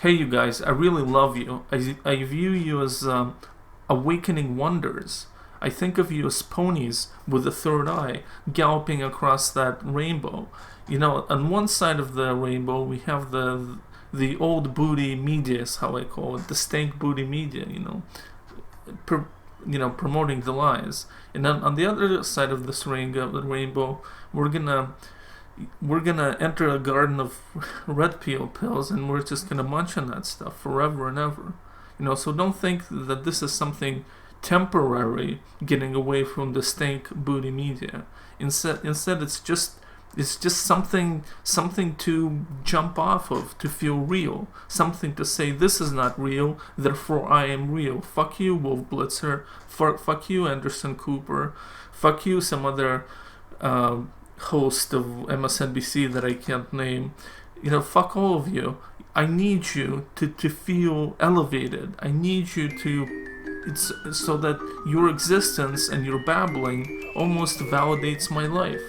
Hey, you guys, I really love you. I view you as awakening wonders. I think of you as ponies with a third eye galloping across that rainbow. On one side of the rainbow, we have the old booty media, is how I call it, the stank booty media, per, promoting the lies. And then on the other side of this rainbow, we're gonna we're gonna enter a garden of red pill pills, and we're just gonna munch on that stuff forever and ever. So don't think that this is something temporary, getting away from the stank booty media. Instead, it's just something to jump off of, to feel real, something to say this is not real, therefore I am real. Fuck you, Wolf Blitzer. Fuck you, Anderson Cooper. Fuck you, some other host of MSNBC that I can't name. Fuck all of you. I need you to feel elevated. I need you to. It's so that your existence and your babbling almost validates my life.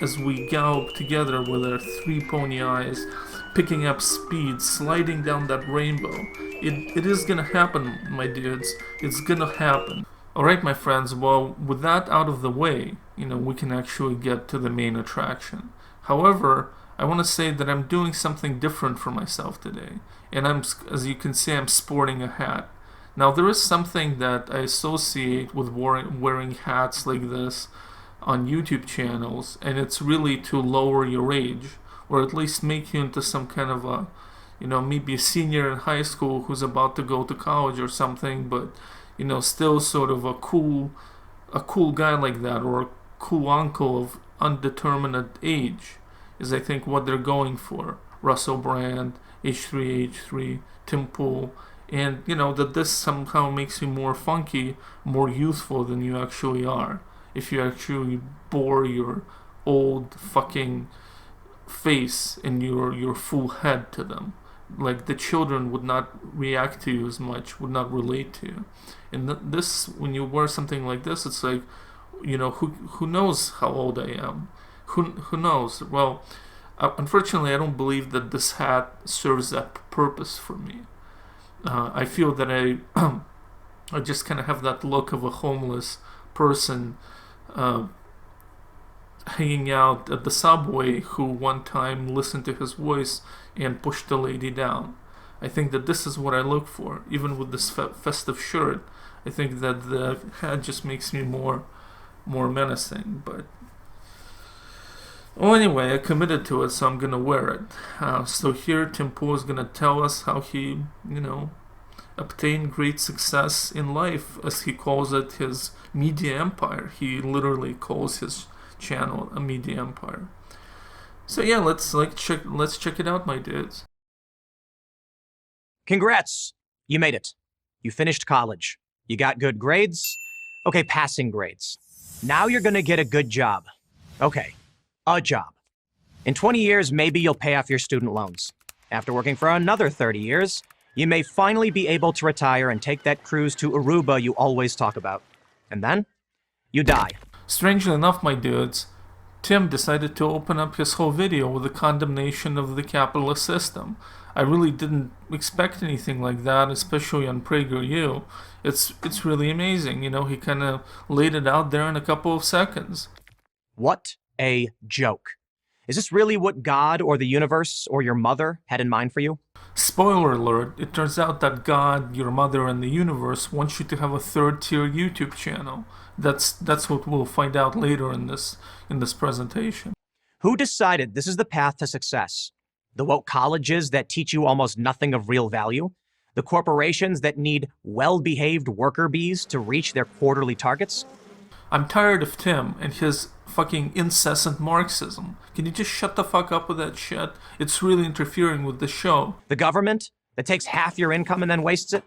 As we gallop together with our three pony eyes, picking up speed, sliding down that rainbow. It is gonna happen, my dudes. It's gonna happen. Alright, my friends, well, with that out of the way, we can actually get to the main attraction. However, I want to say that I'm doing something different for myself today. And as you can see, I'm sporting a hat. Now, there is something that I associate with wearing hats like this on YouTube channels, and it's really to lower your age, or at least make you into some kind of a, maybe a senior in high school who's about to go to college or something, but, still sort of a cool guy like that, or a cool uncle of undetermined age, is I think what they're going for. Russell Brand, H3H3, Tim Pool, and that this somehow makes you more funky, more youthful than you actually are, if you actually bore your old fucking face and your full head to them. Like, the children would not react to you as much, would not relate to you. And this, when you wear something like this, it's like, who knows how old I am? Who knows? Well, unfortunately, I don't believe that this hat serves that purpose for me. I feel that I just kind of have that look of a homeless person hanging out at the subway who one time listened to his voice and pushed the lady down. I think that this is what I look for. Even with this festive shirt, I think that the hat just makes me more menacing. But anyway, I committed to it, so I'm gonna wear it. So here, Tim Pool is gonna tell us how he, obtained great success in life, as he calls it, his media empire. He literally calls his channel a media empire. So yeah, let's check it out, my dudes. Congrats! You made it. You finished college. You got good grades. Okay, passing grades. Now you're gonna get a good job. Okay, a job. In 20 years, maybe you'll pay off your student loans. After working for another 30 years, you may finally be able to retire and take that cruise to Aruba you always talk about. And then, you die. Strangely enough, my dudes, Tim decided to open up his whole video with the condemnation of the capitalist system. I really didn't expect anything like that, especially on PragerU. It's really amazing, he kind of laid it out there in a couple of seconds. What a joke. Is this really what God or the universe or your mother had in mind for you? Spoiler alert, it turns out that God, your mother, and the universe want you to have a third-tier YouTube channel. That's what we'll find out later in this presentation. Who decided this is the path to success? The woke colleges that teach you almost nothing of real value? The corporations that need well-behaved worker bees to reach their quarterly targets? I'm tired of Tim and his fucking incessant Marxism. Can you just shut the fuck up with that shit? It's really interfering with the show. The government that takes half your income and then wastes it?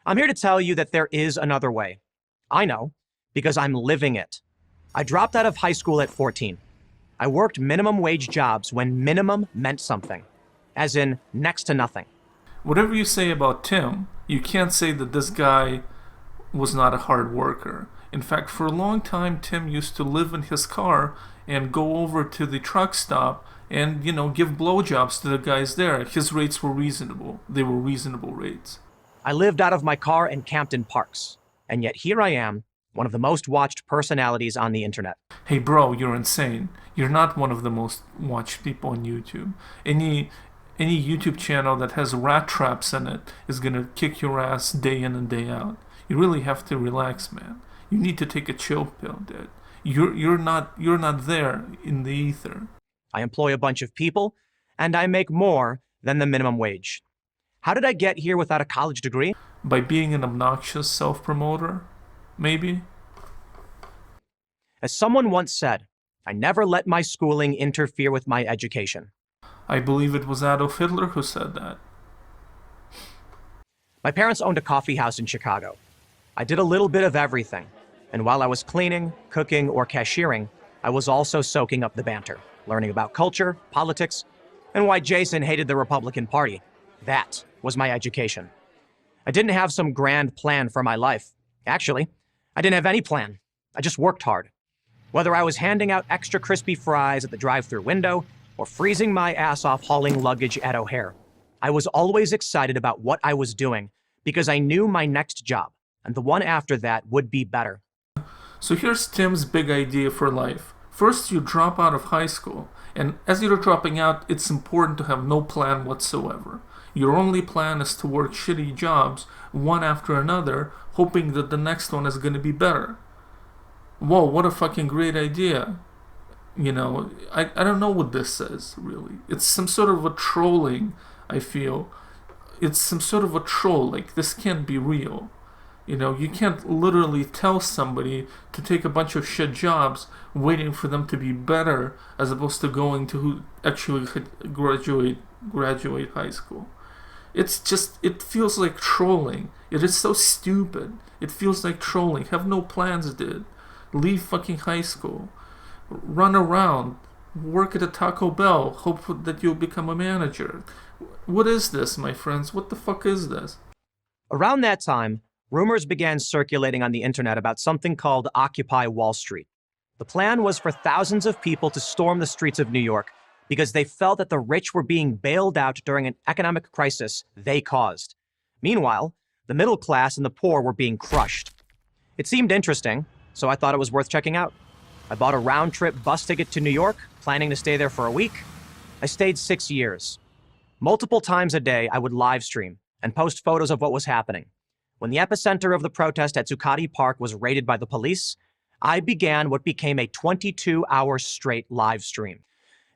I'm here to tell you that there is another way. I know, because I'm living it. I dropped out of high school at 14. I worked minimum wage jobs when minimum meant something, as in next to nothing. Whatever you say about Tim, you can't say that this guy was not a hard worker. In fact, for a long time, Tim used to live in his car and go over to the truck stop and, give blowjobs to the guys there. His rates were reasonable. They were reasonable rates. I lived out of my car and camped in parks. And yet here I am, one of the most watched personalities on the internet. Hey bro, you're insane. You're not one of the most watched people on YouTube. Any YouTube channel that has rat traps in it is gonna kick your ass day in and day out. You really have to relax, man. You need to take a chill pill, dude. You're not there in the ether. I employ a bunch of people, and I make more than the minimum wage. How did I get here without a college degree? By being an obnoxious self-promoter, maybe? As someone once said, I never let my schooling interfere with my education. I believe it was Adolf Hitler who said that. My parents owned a coffee house in Chicago. I did a little bit of everything, and while I was cleaning, cooking, or cashiering, I was also soaking up the banter, learning about culture, politics, and why Jason hated the Republican Party. That was my education. I didn't have some grand plan for my life. Actually, I didn't have any plan. I just worked hard. Whether I was handing out extra crispy fries at the drive-thru window or freezing my ass off hauling luggage at O'Hare, I was always excited about what I was doing because I knew my next job and the one after that would be better. So here's Tim's big idea for life. First, you drop out of high school, and as you're dropping out, it's important to have no plan whatsoever. Your only plan is to work shitty jobs, one after another, hoping that the next one is going to be better. Whoa, what a fucking great idea. I don't know what this says, really. It's some sort of a trolling, I feel. It's some sort of a troll, like, this can't be real. You can't literally tell somebody to take a bunch of shit jobs waiting for them to be better as opposed to going to who actually graduate high school. It feels like trolling. It is so stupid. It feels like trolling. Have no plans, dude. Leave fucking high school. Run around. Work at a Taco Bell. Hope that you'll become a manager. What is this, my friends? What the fuck is this? Around that time, rumors began circulating on the internet about something called Occupy Wall Street. The plan was for thousands of people to storm the streets of New York because they felt that the rich were being bailed out during an economic crisis they caused. Meanwhile, the middle class and the poor were being crushed. It seemed interesting, so I thought it was worth checking out. I bought a round-trip bus ticket to New York, planning to stay there for a week. I stayed 6 years. Multiple times a day, I would live stream and post photos of what was happening. When the epicenter of the protest at Zuccotti Park was raided by the police, I began what became a 22-hour straight live stream.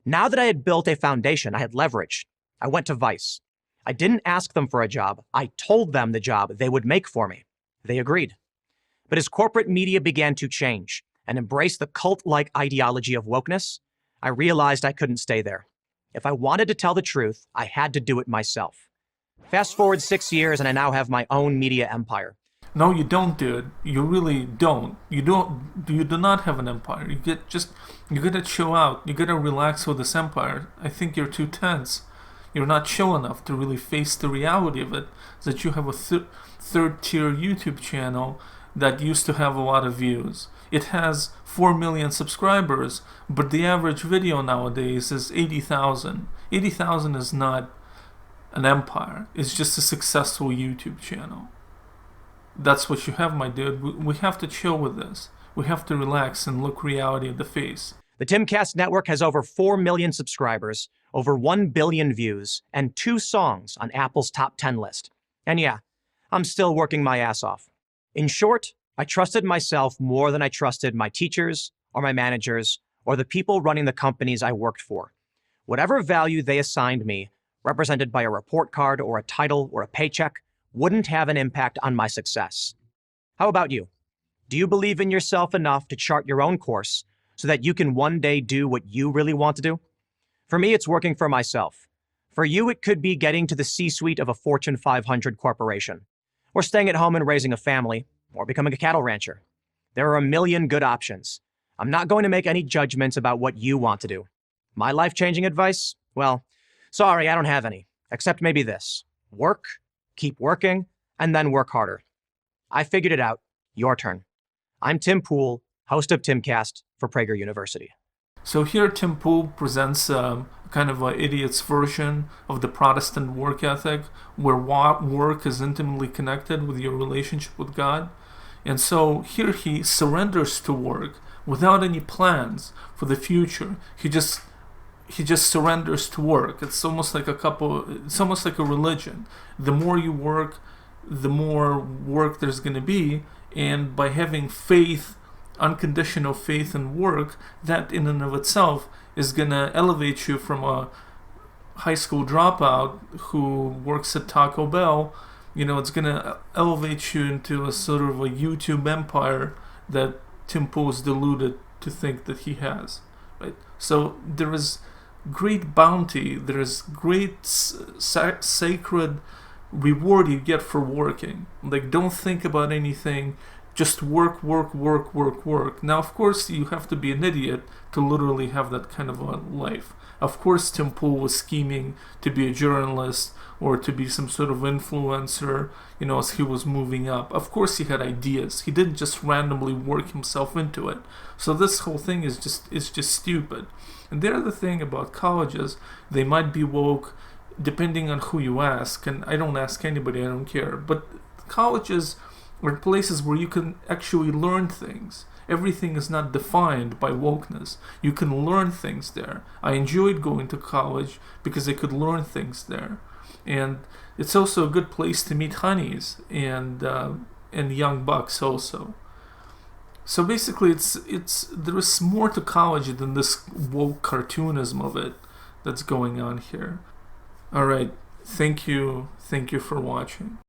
Now that I had built a foundation, I had leverage. I went to Vice. I didn't ask them for a job. I told them the job they would make for me. They agreed. But as corporate media began to change and embrace the cult-like ideology of wokeness, I realized I couldn't stay there. If I wanted to tell the truth, I had to do it myself. Fast forward 6 years and I now have my own media empire. No, you don't, dude. You really don't. You do not have an empire. You gotta chill out. You gotta relax with this empire. I think you're too tense. You're not chill enough to really face the reality of it, that you have a third-tier YouTube channel that used to have a lot of views. It has 4 million subscribers, but the average video nowadays is 80,000. 80,000 is not an empire. It's just a successful YouTube channel. That's what you have, my dude. We have to chill with this. We have to relax and look reality in the face. The Timcast Network has over 4 million subscribers, over 1 billion views, and 2 songs on Apple's top 10 list. And yeah, I'm still working my ass off. In short, I trusted myself more than I trusted my teachers or my managers or the people running the companies I worked for. Whatever value they assigned me, represented by a report card or a title or a paycheck, wouldn't have an impact on my success. How about you? Do you believe in yourself enough to chart your own course so that you can one day do what you really want to do? For me, it's working for myself. For you, it could be getting to the C-suite of a Fortune 500 corporation, or staying at home and raising a family, or becoming a cattle rancher. There are a million good options. I'm not going to make any judgments about what you want to do. My life-changing advice? Well, sorry, I don't have any, except maybe this. Work, keep working, and then work harder. I figured it out. Your turn. I'm Tim Pool, host of Timcast for Prager University. So here Tim Pool presents kind of an idiot's version of the Protestant work ethic, where work is intimately connected with your relationship with God. And so here he surrenders to work without any plans for the future. He just surrenders to work. It's almost like it's almost like a religion. The more you work, the more work there's going to be, and by having faith, unconditional faith in work, that in and of itself is going to elevate you from a high school dropout who works at Taco Bell. It's going to elevate you into a sort of a YouTube empire that Tim Pool is deluded to think that he has. Right? So there is great bounty, there is great sacred reward you get for working. Like, don't think about anything, just work. Now, of course, you have to be an idiot to literally have that kind of a life. Of course, Tim Pool was scheming to be a journalist or to be some sort of influencer, as he was moving up. Of course, he had ideas. He didn't just randomly work himself into it. So this whole thing is just stupid. And the other thing about colleges, they might be woke depending on who you ask. And I don't ask anybody, I don't care. But colleges are places where you can actually learn things. Everything is not defined by wokeness. You can learn things there. I enjoyed going to college because I could learn things there. And it's also a good place to meet honeys and young bucks also. So basically, there is more to college than this woke cartoonism of it that's going on here. All right, thank you for watching.